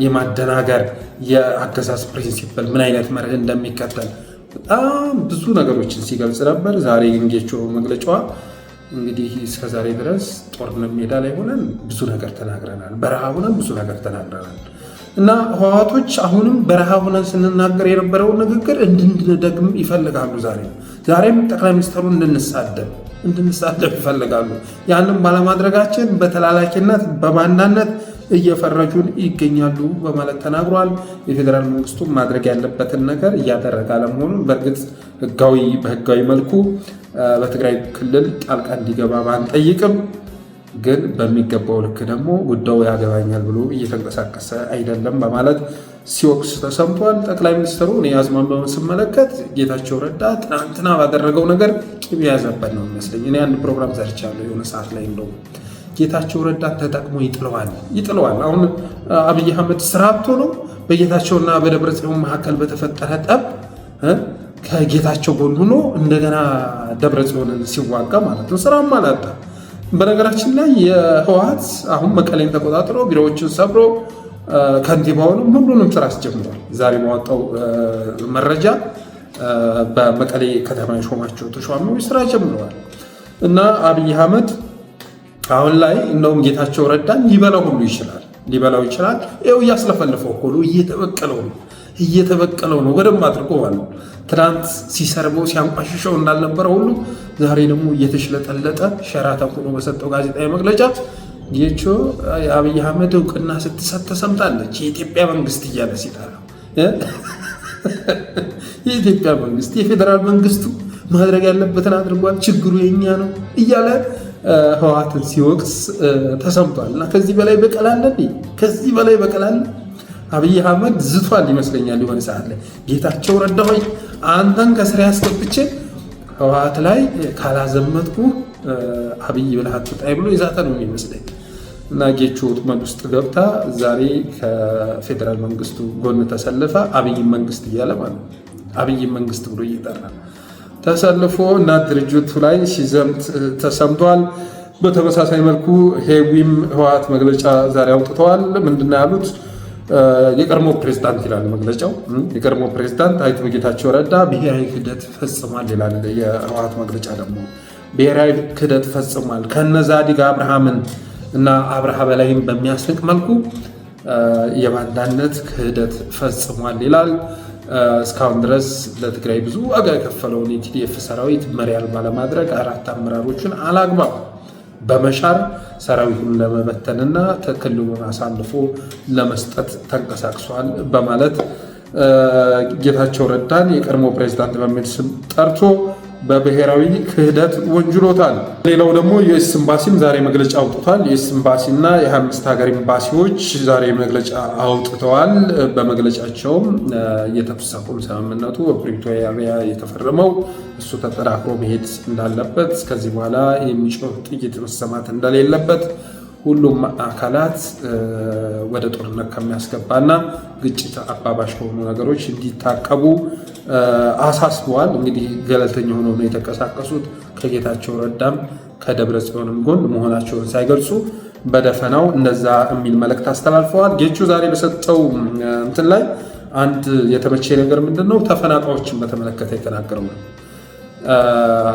Speaker 1: የማደናገር የአገዛዝ ፕሪንሲፕል ምን አይነት መርህ እንደሚከተል በጣም ብዙ ነገሮችን ሲገልጽ ነበር። ዛሬ ጌቾ መግለጫዋ እንግዲህ እስከ ዛሬ ድረስ ጦርነት ሜዳ ላይ ሆነን ብዙ ነገር ተናግረናል፣ በረሃ ሆነን ብዙ ነገር ተናግረናል እና ህወሓቶች አሁንም በረሃ ሆነን ስንናገር የነበረውን ንግግር እንድንደግም ይፈልጋሉ። ዛሬም ጠቅላይ ሚኒስትሩ እንድንሳደብ ይፈልጋሉ። ያንን ባለማድረጋችን በተላላኪነት በባንዳነት እየፈረጁን ይገኛሉ በማለት ተናግሯል። የፌዴራል መንግስቱ ማድረግ ያለበትን ነገር እያደረገ አለመሆኑን በእርግጥ በህጋዊ መልኩ በትግራይ ክልል ጣልቃ እንዲገባ ባንጠይቅም ግን በሚገባው ልክ ደግሞ ጉዳዩ ያገባኛል ብሎ እየተንቀሳቀሰ አይደለም በማለት ሲወቅስ ተሰምቷል። ጠቅላይ ሚኒስትሩ የያዝማን በመስመለከት ጌታቸው ረዳ ትናንትና ባደረገው ነገር ቂም የያዘበት ነው የሚመስለኝ። እኔ አንድ ፕሮግራም ሰርቻለሁ የሆነ ሰዓት ላይ እንደውም ጌታቸው ረዳ ተጠቅሞ ይጥለዋል። አሁን አብይ አህመድ ስራ አጥቶ ነው በጌታቸውና በደብረጽዮን መካከል በተፈጠረ ጠብ ከጌታቸው ጎን ሆኖ እንደገና ደብረጽዮንን ሲዋጋ ማለት ነው። ስራም አላጣ። በነገራችን ላይ የህወሓት አሁን መቀሌን ተቆጣጥሮ ቢሮዎችን ሰብሮ ከንቲባውንም ሁሉንም ስራ አስጀምሯል። ዛሬ ማወጣው መረጃ በመቀሌ ከተማ የሾማቸው ተሿሚዎች ስራ ጀምረዋል እና አብይ አህመድ አሁን ላይ እንደውም ጌታቸው ረዳን ሊበላው ይችላል። ይኸው እያስለፈለፈው ሁሉ እየተበቀለው ነው በደንብ አድርጎ ማለት። ትናንት ሲሰርበው ሲያንቋሽሸው እንዳልነበረ ሁሉ ዛሬ ደግሞ እየተሽለጠለጠ ሸራተን ሆኖ በሰጠው ጋዜጣዊ መግለጫ ጌቾ የአብይ አህመድ እውቅና ስትሰጥ ተሰምታለች። የኢትዮጵያ መንግስት እያለ ሲጠራ የኢትዮጵያ መንግስት የፌዴራል መንግስቱ ማድረግ ያለበትን አድርጓል፣ ችግሩ የኛ ነው እያለ ህወሓትን ሲወቅስ ተሰምቷል። እና ከዚህ በላይ በቀል አለ? አብይ አህመድ ዝቷል ይመስለኛል። የሆነ ሰዓት ላይ ጌታቸው ረዳ ሆይ አንተን ከስራ ያስገብቼ ህወሓት ላይ ካላዘመጥኩ አብይ ብለህ አትውጣይ ብሎ የዛተ ነው የሚመስለኝ። እና ጌቾ ወጥመድ ውስጥ ገብታ ዛሬ ከፌዴራል መንግስቱ ጎን ተሰልፋ አብይ መንግስት እያለ ማለት አብይ መንግስት ብሎ እየጠራ ተሰልፎ እና ድርጅቱ ላይ ሲዘምት ተሰምቷል። በተመሳሳይ መልኩ ሄዊም ህወሓት መግለጫ ዛሬ አውጥተዋል። ምንድነው ያሉት? የቀድሞ ፕሬዝዳንት ይላል መግለጫው። የቀድሞ ፕሬዝዳንት አቶ ጌታቸው ረዳ ብሔራዊ ክህደት ፈጽሟል ይላል የህወሓት መግለጫ ደግሞ ብሔራዊ ክህደት ፈጽሟል ከነዛዲግ አብርሃምን እና አብርሃ በላይም በሚያስንቅ መልኩ የባንዳነት ክህደት ፈጽሟል ይላል። እስካሁን ድረስ ለትግራይ ብዙ ዋጋ የከፈለውን የቲዲኤፍ ሰራዊት መሪ አልባ ለማድረግ 4 አመራሮችን አላግባብ በመሻር ሰራዊቱን ለመበተንና ክልሉን አሳልፎ ለመስጠት ተንቀሳቅሷል በማለት ጌታቸው ረዳን የቀድሞ ፕሬዝዳንት በሚል ስም ጠርቶ በብሔራዊ ክህደት ወንጅሎታል። ሌላው ደግሞ የዩኤስ ኤምባሲም ዛሬ መግለጫ አውጥቷል። የዩኤስ ኤምባሲና የ25 ሀገር ኤምባሲዎች ዛሬ መግለጫ አውጥተዋል። በመግለጫቸውም የተኩስ አቁም ስምምነቱ በፕሪቶሪያ የተፈረመው እሱ ተጠናክሮ መሄድ እንዳለበት፣ ከዚህ በኋላ የሚጮህ ጥይት መሰማት እንደሌለበት፣ ሁሉም አካላት ወደ ጦርነት ከሚያስገባና ግጭት አባባሽ ከሆኑ ነገሮች እንዲታቀቡ አሳስበዋል። እንግዲህ ገለልተኛ ሆነው ነው የተንቀሳቀሱት። ከጌታቸው ረዳም ከደብረ ጽዮንም ጎን መሆናቸውን ሳይገልጹ በደፈናው እንደዛ የሚል መልእክት አስተላልፈዋል። ጌቹ ዛሬ በሰጠው እንትን ላይ አንድ የተመቼ ነገር ምንድነው? ተፈናቃዮችን በተመለከተ የተናገረው ነው።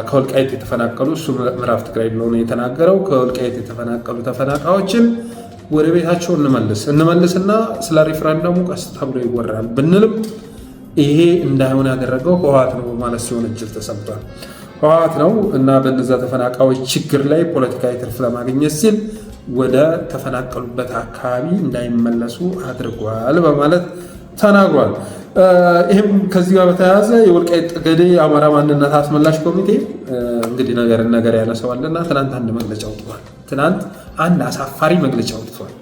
Speaker 1: ከወልቃይት የተፈናቀሉ እሱ ምዕራብ ትግራይ ብሎ ነው የተናገረው። ከወልቃይት የተፈናቀሉ ተፈናቃዮችን ወደ ቤታቸው እንመልስና ስለ ሪፍራንደሙ ቀስ ተብሎ ይወራል ብንልም ይሄ እንዳይሆን ያደረገው ህወሓት ነው ማለት ሲሆን እጅል ተሰምቷል። ህወሓት ነው እና በነዛ ተፈናቃዮች ችግር ላይ ፖለቲካዊ ትርፍ ለማግኘት ሲል ወደ ተፈናቀሉበት አካባቢ እንዳይመለሱ አድርጓል በማለት ተናግሯል። ይህም ከዚህ ጋር በተያያዘ የወልቃይት ጠገዴ የአማራ ማንነት አስመላሽ ኮሚቴ እንግዲህ ነገር ያነሰዋልና ትናንት አንድ መግለጫ አውጥቷል። ትናንት አንድ አሳፋሪ መግለጫ አውጥቷል።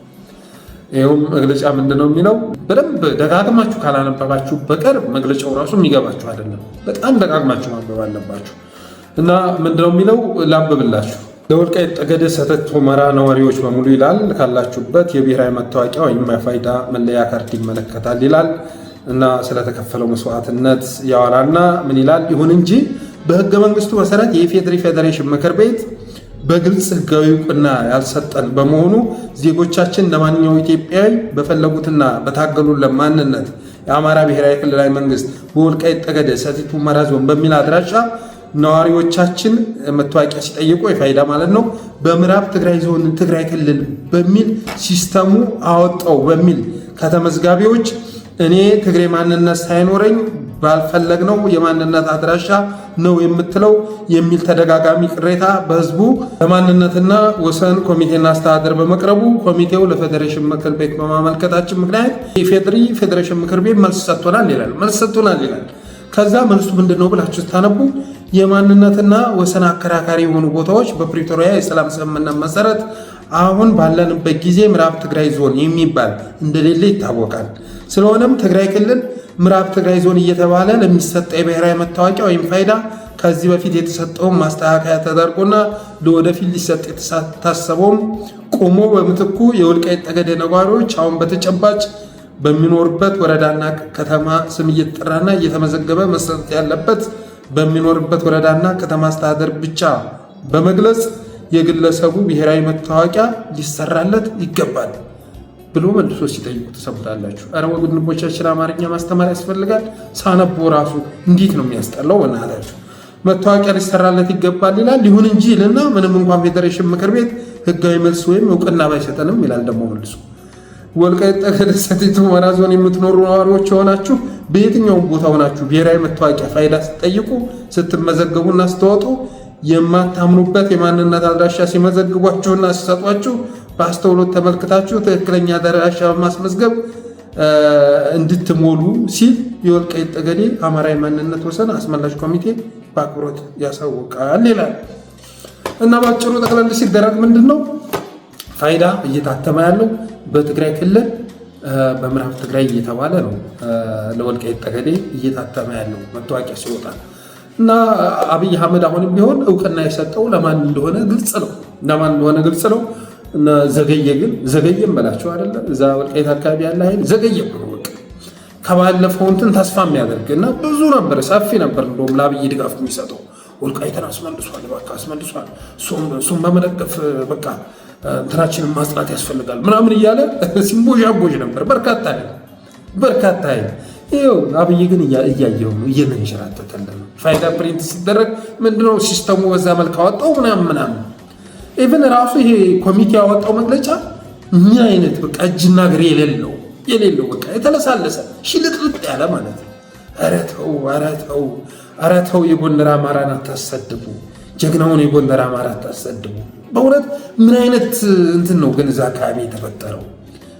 Speaker 1: ይኸውም መግለጫ ምንድነው የሚለው? በደንብ ደጋግማችሁ ካላነበባችሁ በቀር መግለጫው ራሱ የሚገባችሁ አይደለም። በጣም ደጋግማችሁ ማንበብ አለባችሁ። እና ምንድነው የሚለው ላንብብላችሁ። ለወልቃይት ጠገዴ ሰቲት ሁመራ ነዋሪዎች በሙሉ ይላል ካላችሁበት የብሔራዊ መታወቂያ ወይም የፋይዳ መለያ ካርድ ይመለከታል ይላል እና ስለተከፈለው መስዋዕትነት ያወራና ምን ይላል? ይሁን እንጂ በህገ መንግስቱ መሰረት የኢፌዴሪ ፌዴሬሽን ምክር ቤት በግልጽ ህጋዊ እውቅና ያልሰጠን በመሆኑ ዜጎቻችን ለማንኛውም ኢትዮጵያዊ በፈለጉትና በታገሉለት ማንነት የአማራ ብሔራዊ ክልላዊ መንግስት በወልቃይት ጠገዴ ሰቲት ሁመራ ዞን በሚል አድራሻ ነዋሪዎቻችን መታወቂያ ሲጠይቁ የፋይዳ ማለት ነው በምዕራብ ትግራይ ዞን ትግራይ ክልል በሚል ሲስተሙ አወጣው በሚል ከተመዝጋቢዎች እኔ ትግሬ ማንነት ሳይኖረኝ ባልፈለግነው የማንነት አድራሻ ነው የምትለው የሚል ተደጋጋሚ ቅሬታ በህዝቡ በማንነትና ወሰን ኮሚቴና አስተዳደር በመቅረቡ ኮሚቴው ለፌዴሬሽን ምክር ቤት በማመልከታችን ምክንያት የፌዴሪ ፌዴሬሽን ምክር ቤት መልስ ሰጥቶናል ይላል። ከዛ መልሱ ምንድነው ብላችሁ ስታነቡ የማንነትና ወሰን አከራካሪ የሆኑ ቦታዎች በፕሪቶሪያ የሰላም ስምምነት መሰረት አሁን ባለንበት ጊዜ ምዕራብ ትግራይ ዞን የሚባል እንደሌለ ይታወቃል። ስለሆነም ትግራይ ክልል ምዕራብ ትግራይ ዞን እየተባለ ለሚሰጠ የብሔራዊ መታወቂያ ወይም ፋይዳ ከዚህ በፊት የተሰጠውን ማስተካከያ ተደርጎና ለወደፊት ሊሰጥ የታሰበውም ቆሞ በምትኩ የወልቃይት ጠገዴ ነዋሪዎች አሁን በተጨባጭ በሚኖርበት ወረዳና ከተማ ስም እየተጠራና እየተመዘገበ መሰጠት ያለበት በሚኖርበት ወረዳና ከተማ አስተዳደር ብቻ በመግለጽ የግለሰቡ ብሔራዊ መታወቂያ ሊሰራለት ይገባል ብሎ መልሶ ሲጠይቁ ተሰምታላችሁ። አረ ወንድሞቻችን አማርኛ ማስተማር ያስፈልጋል። ሳነቦ ራሱ እንዴት ነው የሚያስጠላው? በእናታችሁ መታወቂያ ሊሰራለት ይገባል ይላል። ይሁን እንጂ ይልና ምንም እንኳን ፌዴሬሽን ምክር ቤት ህጋዊ መልስ ወይም እውቅና ባይሰጠንም ይላል ደግሞ መልሶ ወልቃይት ጠገዴ ሰቲት ሁመራ ዞን የምትኖሩ ነዋሪዎች የሆናችሁ በየትኛውም ቦታ ሆናችሁ ብሔራዊ መታወቂያ ፋይዳ ስትጠይቁ ስትመዘገቡና ስትወጡ የማታምኑበት የማንነት አድራሻ ሲመዘግቧችሁና ሲሰጧችሁ በአስተውሎት ተመልክታችሁ ትክክለኛ አድራሻ በማስመዝገብ እንድትሞሉ ሲል የወልቃይት ጠገዴ አማራዊ ማንነት ወሰን አስመላሽ ኮሚቴ በአክብሮት ያሳውቃል ይላል። እና ባጭሩ ጠቅለል ሲደረግ ምንድነው ፋይዳ እየታተመ ያለው በትግራይ ክልል በምዕራብ ትግራይ እየተባለ ነው ለወልቃይት ጠገዴ እየታተመ ያለው መታወቂያ ሲወጣ እና አብይ አህመድ አሁንም ቢሆን እውቅና የሰጠው ለማን እንደሆነ ግልጽ ነው። እና ዘገየም በላቸው አይደለ እዛ ወልቃይት አካባቢ ያለ ኃይል ዘገየም ነው በቃ ከባለፈው እንትን ተስፋ የሚያደርግ እና ብዙ ነበር ሰፊ ነበር እንደውም ለአብይ ድጋፍ የሚሰጠው ወልቃይትን አስመልሷል በቃ አስመልሷል እሱም በመደገፍ በቃ እንትናችንን ማጽናት ያስፈልጋል ምናምን እያለ ሲምቦዣቦዥ ነበር በርካታ ኃይል። ይኸው አብይ ግን እያየው ነው እየመንሸራተተልን ነው። ፋይዳ ፕሪንት ሲደረግ ምንድነው ሲስተሙ በዛ መልክ አወጣው ምናምን ኢቭን ራሱ ይሄ ኮሚቴ ያወጣው መግለጫ ምን አይነት በቃ እጅና እግር የሌለው በቃ የተለሳለሰ ሽልጥልጥ ያለ ማለት ነው። ኧረ ተው የጎንደር አማራን አታሰድቡ፣ ጀግናውን የጎንደር አማራ አታሰድቡ። በእውነት ምን አይነት እንትን ነው ግን እዛ አካባቢ የተፈጠረው?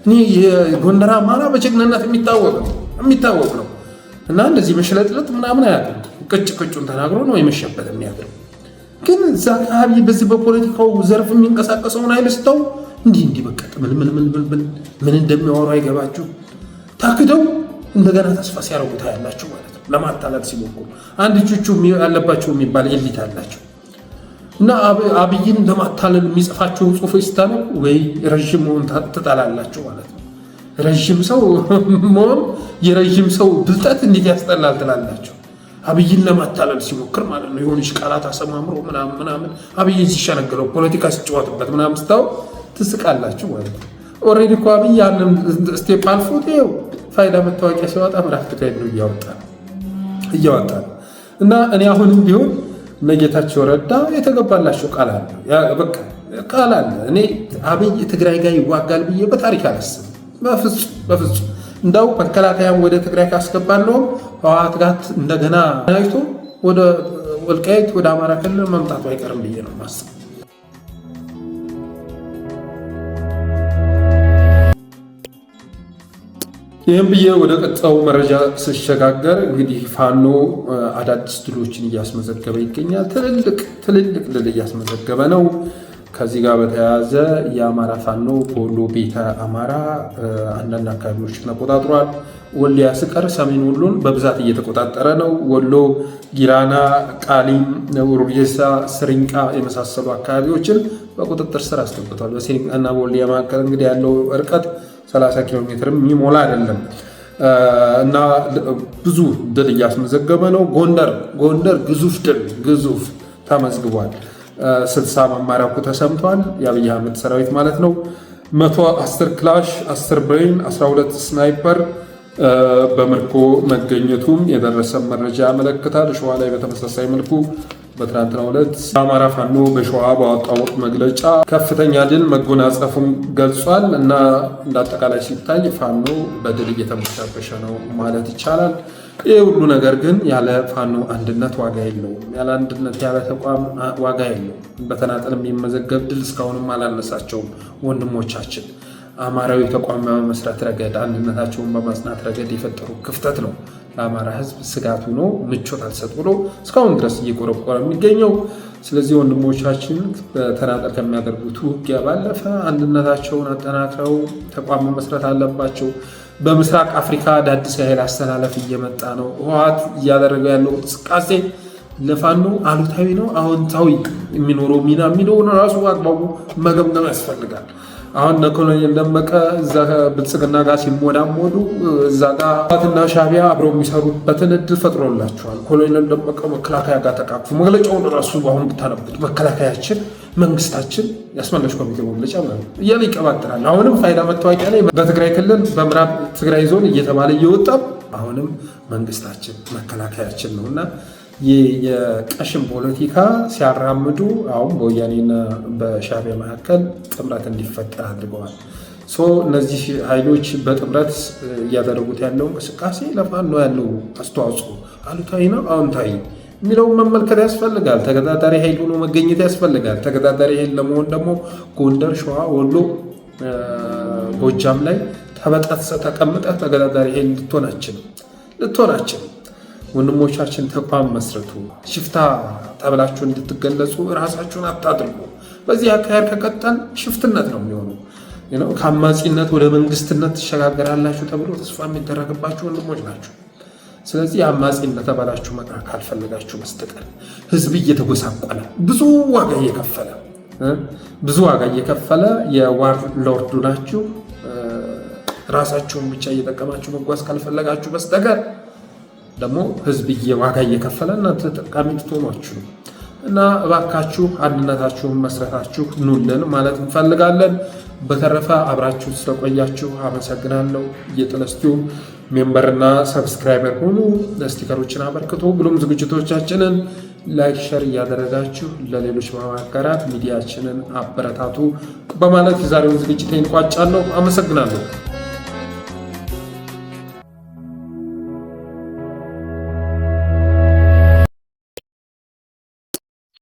Speaker 1: እኔ የጎንደር አማራ በጀግንነት የሚታወቅ ነው እና እንደዚህ መሽለጥለጥ ምናምን አያውቅም። ቅጩን ተናግሮ ነው የመሸበት የሚያገር ግን እዛ አካባቢ በዚህ በፖለቲካው ዘርፍ የሚንቀሳቀሰውን አይመስለው እንዲህ በቃ ምን እንደሚያወሩ አይገባችሁ። ታክደው እንደገና ተስፋ ሲያረጉ ታያላችሁ ማለት ነው። ለማታለል ሲሞክሩ አንድ ቹቹ ያለባቸው የሚባል ኤሊት አላቸው እና አብይን ለማታለል የሚጽፋቸው ጽሑፎች ስታነቡ ወይ ረዥም መሆን ትጠላላችሁ ማለት ነው። ረዥም ሰው መሆን የረዥም ሰው ብልጠት እንዴት ያስጠላል ትላላችሁ። አብይን ለማታለል ሲሞክር ማለት ነው። የሆነች ቃላት አሰማምሮ ምናምን አብይን ሲሸነገለው ፖለቲካ ሲጫወትበት ምናምን ስታው ትስቃላችሁ ማለት ነው። ኦልሬዲ እኮ አብይ ያንን ስቴፕ አልፎት ይኸው ፋይዳ መታወቂያ ሲያወጣ ምዕራብ ትግራይ ነው እያወጣ ነው። እና እኔ አሁንም ቢሆን ጌታቸው ረዳ የተገባላቸው ቃል አለ። እኔ አብይ ትግራይ ጋር ይዋጋል ብዬ በታሪክ አላስብም። በፍጹም እንዳው መከላከያም ወደ ትግራይ ካስገባለው ህወሓት ጋር እንደገና አይቶ ወደ ወልቃይት ወደ አማራ ክልል መምጣቱ አይቀርም ብዬ ነው ማስብ። ይህም ብዬ ወደ ቀጣዩ መረጃ ስሸጋገር እንግዲህ ፋኖ አዳዲስ ድሎችን እያስመዘገበ ይገኛል። ትልልቅ ድል እያስመዘገበ ነው። ከዚህ ጋር በተያያዘ የአማራ ፋኖ በወሎ ቤተ አማራ አንዳንድ አካባቢዎችን ተቆጣጥሯል። ወልዲያ ስቀር ሰሜን ወሎን በብዛት እየተቆጣጠረ ነው። ወሎ ጊራና፣ ቃሊም፣ ውርጌሳ፣ ስሪንቃ የመሳሰሉ አካባቢዎችን በቁጥጥር ስር አስገብቷል። በስሪንቃና በወልዲያ መካከል እንግዲህ ያለው ርቀት 30 ኪሎ ሜትር የሚሞላ አይደለም እና ብዙ ድል እያስመዘገበ ነው። ጎንደር ግዙፍ ተመዝግቧል። 60 መማሪያው ተሰምቷል። የአብይ አህመድ ሰራዊት ማለት ነው። 110 ክላሽ፣ 10 ብሬን፣ 12 ስናይፐር በምርኮ መገኘቱም የደረሰ መረጃ ያመለክታል። ሸዋ ላይ በተመሳሳይ መልኩ በትናንትናው ዕለት የአማራ ፋኖ በሸዋ ባወጣው መግለጫ ከፍተኛ ድል መጎናጸፉን ገልጿል እና እንዳጠቃላይ ሲታይ ፋኖ በድል እየተመሻበሸ ነው ማለት ይቻላል። ይህ ሁሉ ነገር ግን ያለ ፋኖ አንድነት ዋጋ የለውም። ያለ አንድነት ያለ ተቋም ዋጋ የለውም። በተናጠል የሚመዘገብ ድል እስካሁንም አላነሳቸውም ወንድሞቻችን። አማራዊ ተቋም በመመስረት ረገድ አንድነታቸውን በማጽናት ረገድ የፈጠሩ ክፍተት ነው ለአማራ ሕዝብ ስጋት ሆኖ ምቾት አልሰጥ ብሎ እስካሁን ድረስ እየቆረቆረ የሚገኘው። ስለዚህ ወንድሞቻችን በተናጠል ከሚያደርጉት ውጊያ ባለፈ አንድነታቸውን አጠናክረው ተቋም መመስረት አለባቸው። በምስራቅ አፍሪካ አዳዲስ የኃይል አስተላለፍ እየመጣ ነው። ህወሓት እያደረገ ያለው እንቅስቃሴ ለፋኖ አሉታዊ ነው አዎንታዊ የሚኖረው ሚና የሚለውን ራሱ አግባቡ መገምገም ያስፈልጋል። አሁን ኮሎኔል ደመቀ እዛ ብልጽግና ጋር ሲሞዳሞዱ እዛ ጋር ህወሓትና ሻዕቢያ አብረው የሚሰሩበትን እድል ፈጥሮላቸዋል። ኮሎኔል ደመቀ መከላከያ ጋር ተቃቅፉ መግለጫውን ራሱ አሁን ብታነቡት መከላከያችን መንግስታችን ያስመለሽ ኮሚቴው መግለጫ ማለት እያለ ይቀባጥራል። አሁንም ፋይዳ መታወቂያ ላይ በትግራይ ክልል በምዕራብ ትግራይ ዞን እየተባለ እየወጣ አሁንም መንግስታችን መከላከያችን ነውና የቀሽም ፖለቲካ ሲያራምዱ አሁን በወያኔና በሻዕቢያ መካከል ጥምረት እንዲፈጠር አድርገዋል። እነዚህ ኃይሎች በጥምረት እያደረጉት ያለው እንቅስቃሴ ለፋኖ ያለው አስተዋጽኦ አሉታዊ ነው አዎንታዊ የሚለውን መመልከት ያስፈልጋል። ተገዳዳሪ ኃይል ሆኖ መገኘት ያስፈልጋል። ተገዳዳሪ ኃይል ለመሆን ደግሞ ጎንደር፣ ሸዋ፣ ወሎ፣ ጎጃም ላይ ተበጣጥሰ ተቀምጠህ ተገዳዳሪ ኃይል ልትሆናችን ወንድሞቻችን ተቋም መስረቱ። ሽፍታ ተብላችሁ እንድትገለጹ ራሳችሁን አታድርጉ። በዚህ አካሄድ ከቀጠል ሽፍትነት ነው የሚሆነው። ከአማጺነት ወደ መንግስትነት ትሸጋገራላችሁ ተብሎ ተስፋ የሚደረግባችሁ ወንድሞች ናቸው። ስለዚህ አማጺነት ተባላችሁ መቅረት ካልፈለጋችሁ በስተቀር ህዝብ እየተጎሳቆለ ብዙ ዋጋ እየከፈለ የዋር ሎርዱ ናችሁ። ራሳችሁን ብቻ እየጠቀማችሁ መጓዝ ካልፈለጋችሁ በስተቀር ደግሞ ህዝብ ዋጋ እየከፈለ እናንተ ተጠቃሚ ትሆናችሁ እና እባካችሁ አንድነታችሁን መስረታችሁ ኑልን ማለት እንፈልጋለን። በተረፈ አብራችሁ ስለቆያችሁ አመሰግናለሁ። የጥለስቲው ሜምበርና ሰብስክራይበር ሆኑ። ስቲከሮችን አበርክቶ ብሎም ዝግጅቶቻችንን ላይክ ሸር እያደረጋችሁ ለሌሎች በማጋራት ሚዲያችንን አበረታቱ በማለት የዛሬውን ዝግጅቴን ቋጫለሁ። አመሰግናለሁ።